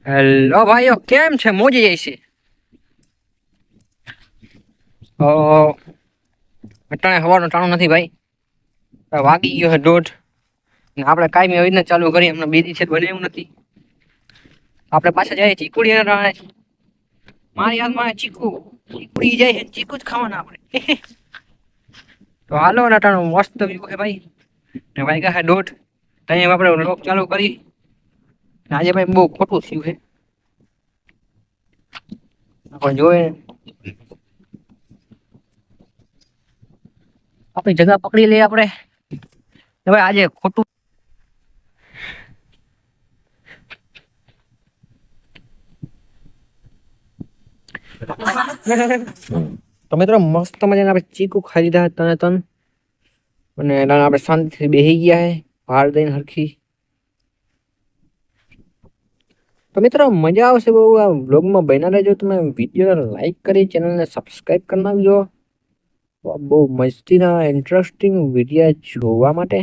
Hello ભાઈઓ, કેમ છે? મોજી જાય છે. અટાણે હવાનું ટાણું નથી ભાઈ. વાગી ગયો છે 1:30. આપણે કાયમી આવી રીતના ચાલુ કરી. હમણાં બીજી છે બને એવું નથી. આપણે પાછા જાય ચીકુડી ટાણે. મારી યાદમાં ચીકુડી જાય છે. ચીકુ જ ખાવાના આપણે. તો હાલો ને ટાણું મસ્ત વ્યૂ છે ભાઈ. ને વાગ્યા છે 1:30. ત્યાં આપણે લોક ચાલુ કરી. આજે ભાઈ બહુ ખોટું થયું છે. આપણે જોઈએ આપણી જગા પકડી લઈએ આપણે. હવે આજે ખોટું તો મિત્રો મસ્ત મજાના આપણે ચીકુ ખાઈ લીધા તને તન અને આપણે શાંતિથી બેસી ગયા હે બહાર દઈને હરખી. તો મિત્રો મજા આવશે બહુ આ વ્લોગમાં બન્યા રહેજો. તમે વિડીયોને લાઈક કરી ચેનલને સબસ્ક્રાઇબ કરી નાખજો બહુ મસ્તીના ઇન્ટરેસ્ટિંગ વિડીયો જોવા માટે.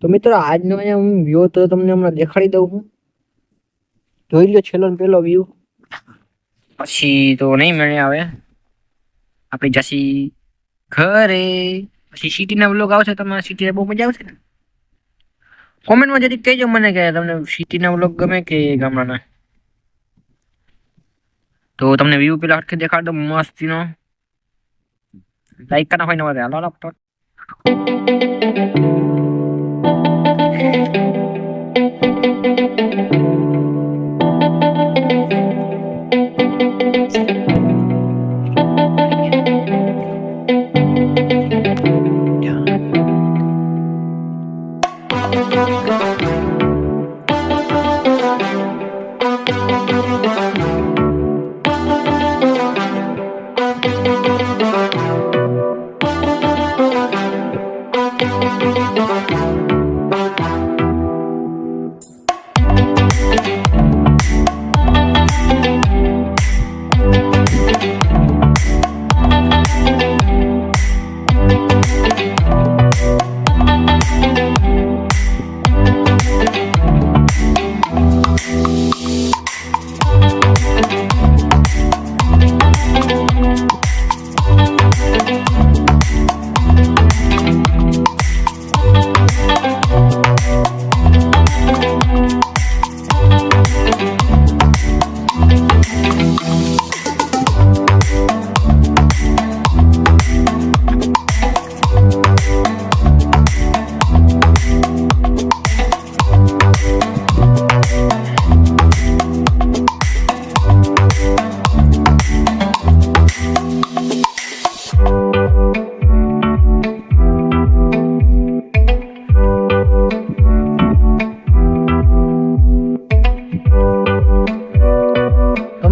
તો મિત્રો આજનો અહીંયા હું વ્યૂ તો તમને હમણાં દેખાડી દઉં હું. જોઈ લો છેલ્લો ને પેલો વ્યૂ. પછી તો નહીં મળે આવે. આપણી જાસી ઘરે. પછી સિટીના વ્લોગ આવશે. તમારે સિટી બહુ મજા આવશે ને. કોમેન્ટમાં જરી કહેજો મને કે તમને સિટીના વ્લોગ ગમે કે ગામડાના. તો તમને વ્યૂ પેલા હરખે દેખાડ દો મસ્તીનો. લાઈક કરના હોય ને મારે હાલો હાલો.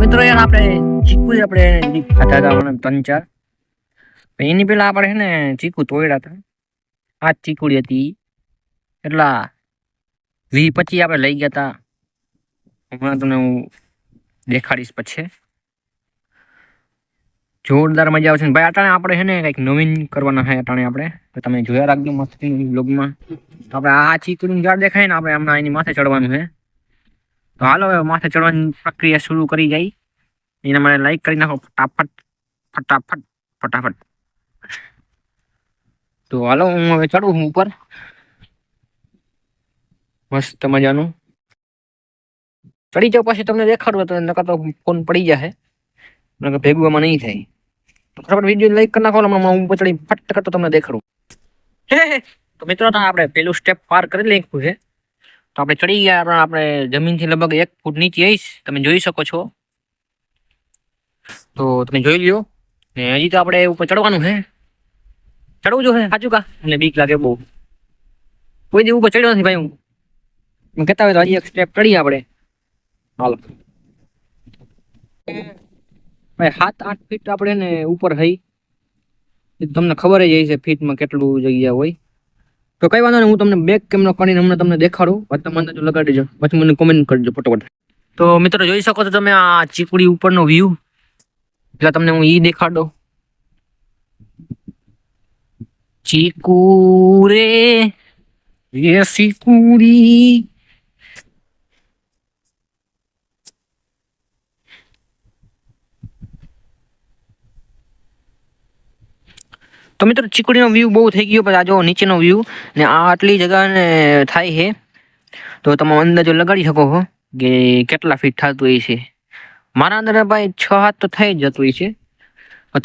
મિત્રો યાર આપણે ચીકુ આપણે ખાતા હતા 3-4. એની પેલા આપણે છે ને ચીકુ તોડ્યા હતા. આ ચીકુડી હતી એટલા 20-25 આપણે લઈ ગયા હતા. હમણાં તમને હું દેખાડીશ પછી. જોરદાર મજા આવશે ને ભાઈ. અટાણે આપણે છે ને કંઈક નવીન કરવાના છે અટાણે આપણે. તો તમે જોયા રાખજો મસ્તી બ્લોગમાં. આપણે આ ચીકુડીનું ઝાડ દેખાય ને આપણે હમણાં એની માથે ચડવાનું છે. તો હાલો હવે માથે ચડવાની પ્રક્રિયા શરૂ કરી જાય. એના માટે લાઈક કરી નાખો ફટાફટ ફટાફટ ફટાફટ. તો હાલો હું હવે ચડું હું ઉપર મસ્ત મજાનું. ચડી જાવ પછી તમને દેખાડું તો નકર તો ફોન પડી જશે. નકર ભેગું આમાં નહીં થાય. તો ફટાફટ વિડીયો લાઈક કરી નાખો. હમણાં હું ઉપર ચડી ફટ કરતો તમને દેખાડું. તો મિત્રો આપણે પેલું સ્ટેપ પાર કરી નાખ્યું છે. તો આપણે ચડી ગયા. આપણે જમીનથી લગભગ 1 ફૂટ નીચે આવીશ. તમે જોઈ શકો છો. તો તમે જોઈ લ્યો. ને હજી તો આપણે ઉપર ચડવાનું છે. ચડવું જો હે સાચું કા એટલે બીક લાગે બહુ. કોઈ દી ઉપર ચડ્યો નથી ભાઈ હું. કહેતા હોય તો હજી એક સ્ટેપ ચડીએ આપણે. હાલો ભાઈ 7-8 ફીટ આપણે ને ઉપર હઈ. તમને ખબર જ હશે ફીટમાં કેટલું જગ્યા હોય. તો કઈ વાંધો નહીં, હું તમને બેક કેમેરો કરીને હમણાં તમને દેખાડું. તમને તો લગાડી દેજો પછી મને કોમેન્ટ કરજો ફટોફટ. તો મિત્રો જોઈ શકો છો તમે આ ચીકુડી ઉપરનો વ્યૂ. એટલે તમને હું ઈ દેખાડ દઉં. ચીકુ રે એ ચીકુડી. તો મિત્રો ચીકડીનો વ્યૂ બહુ થઈ ગયો, પણ આ જો નીચેનો વ્યૂ ને આ આટલી જગ્યાને થાય છે, તો તમે અંદાજો લગાડી શકો છો કે કેટલા ફીટ થતું હોય છે. મારા અંદર ભાઈ 6 હાથ તો થઈ જ જતું હોય છે.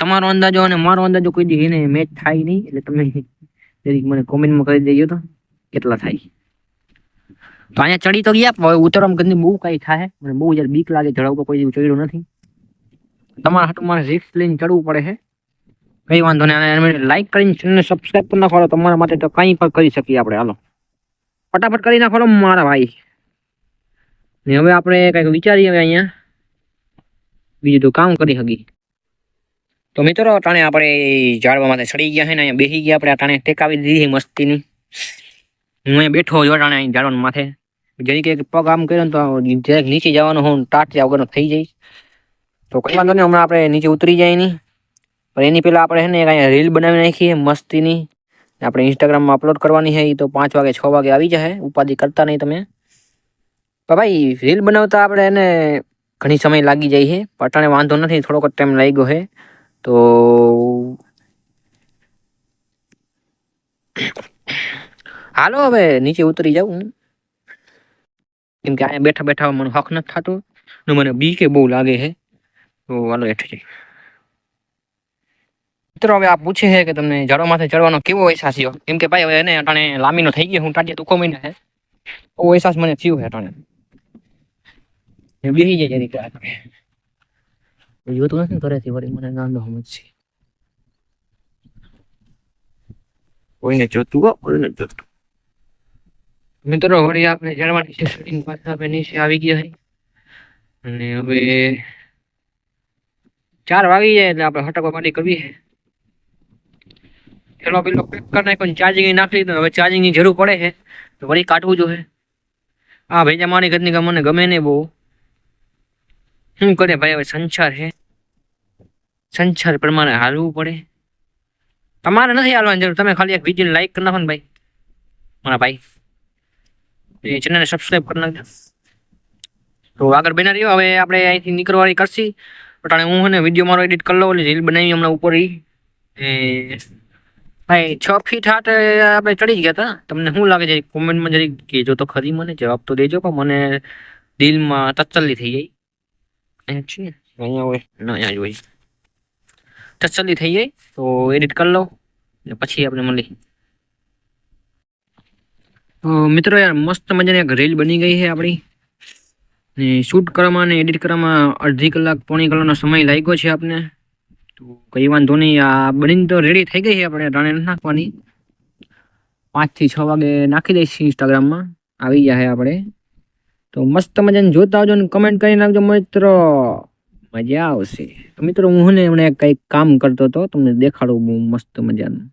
તમારો અંદાજો અને મારો અંદાજો કોઈ દી એને મેચ થાય નહીં, એટલે તમે જરીક મને કોમેન્ટમાં કરી દેજો તો કેટલા થાય. તો અહીંયા ચડી તો ગયા, હવે ઉતરવામાં કદી બહુ કઈ થાય, મને બહુ જયારે બીક લાગે, ચડાવ પર કોઈ દી ચડ્યો નથી. તમારા હાટું મારે રિસ્ક લઈને ચડવું પડે છે, કઈ વાંધો નહીં. લાઈક કરીને ચેનલને સબસ્ક્રાઇબ કરી નાખો, તમારા માટે તો કંઈ પણ કરી શકીએ આપણે. હાલો ફટાફટ કરી નાખો મારા ભાઈ. ને હવે આપણે કંઈક વિચારીએ હવે અહીંયા બીજું તો કામ કરી શકીએ. તો મિત્રો ટાણે આપણે ઝાડવા માટે ચડી ગયા છે ને અહીંયા બેસી ગયા આપણે. ટાણે ટેકાવી દીધી મસ્તીની. હું અહીંયા બેઠો જો ટાણે અહીં ઝાડવા માથે. જરી કે પગ આમ કર્યો ને તો જરાક નીચે જવાનું હું ટાટિયા વગરનો થઈ જઈશ. તો કઈ વાંધો નહીં, હમણાં આપણે નીચે ઉતરી જાય નહીં, પણ એની પહેલાં આપણે છે ને અહીંયા રીલ બનાવી નાખીએ મસ્તીની. આપણે ઇન્સ્ટાગ્રામમાં અપલોડ કરવાની છે, એ તો 5 વાગે 6 વાગે આવી જાય, ઉપાધિ કરતા નહીં તમે. પણ ભાઈ રીલ બનાવતા આપણે એને ઘણી સમય લાગી જાય છે, પટાણે વાંધો નથી, થોડોક જ ટાઈમ લાગ્યો છે. તો હાલો હવે નીચે ઉતરી જાઉં, કેમ કે અહીંયા બેઠા બેઠા મને હક નથી થતું ને મને બીકે બહુ લાગે છે. તો હાલો હેઠે જઈ. મિત્રો હવે આ પૂછે છે કે તમને ઝાડવા માથે ચડવાનો કેવો અહેસાસ થયો, કેમ કે ભાઈ હવે એને અટાણે લાંબીનો થઈ ગયો, હું ટાટિયા ટૂંકો મહિના છે, એવો અહેસાસ મને થયું છે અટાણે. બેસી જાય જરીક જોતું નથી ઘરેથી વળી મને ગાંડો સમજશે. કોઈને જોતું હો, કોઈને જોતું. મિત્રો વળી આપણે ઝાડવા નીચે શૂટિંગ પાછા આપણે નીચે આવી ગયા છે અને હવે 4 વાગી જાય એટલે આપણે હટાકો પાટી કરવી છે. પેલો પેક કરી નાખ્યો, ચાર્જિંગ નાખી દીધું, હવે ચાર્જિંગની જરૂર પડે છે તો વળી કાઢવું જોઈએ. હા ભાઈ મારી ઘરની મને ગમે નહીં બહુ, શું કરે ભાઈ, હવે સંસાર છે, સંસાર પ્રમાણે હાલવું પડે. તમારે નથી હાલવાની જરૂર, તમે ખાલી એક વિડીયો લાઈક કરી નાખો ને ભાઈ, મારા ભાઈ એ ચેનલને સબસ્ક્રાઈબ કરી નાખજો. તો આગળ બના રહ્યો, હવે આપણે અહીંથી નીકળવાની કરશી. પણ હું છે ને વિડીયો મારો એડિટ કરી લઉં, એટલે રીલ બનાવી હમણાં ઉપર ભાઈ 6 ફીટ હાટ આપણે ચડી ગયા હતા. તમને શું લાગે છે કોમેન્ટમાં જરી કહેજો તો ખરી, મને જવાબ તો દેજો, પણ મને દિલમાં તસલ્લી થઈ જાય. અહીંયા હોય ના અહીંયા જ હોય, તસલ્લી થઈ જાય. તો એડિટ કરી લઉં ને પછી આપણે મળી. તો મિત્રો યાર મસ્ત મજાની એક રીલ બની ગઈ છે આપણી, ને શૂટ કરવામાં અને એડિટ કરવામાં અડધી કલાક પોણી કલાકનો સમય લાગ્યો છે આપને. તો કઈ વાંધો નહીં, આ બનીને તો રેડી થઈ ગઈ છે, આપણે ટાણે નાખવાની 5 થી 6 વાગે નાખી દઈશું ઇન્સ્ટાગ્રામમાં, આવી જાય આપણે. તો મસ્ત મજાને જોતા આવજો ને કમેન્ટ કરી નાખજો મિત્રો, મજા આવશે. તો મિત્રો હું ને હમણાં કંઈક કામ કરતો હતો, તમને દેખાડું બહુ મસ્ત મજાનું.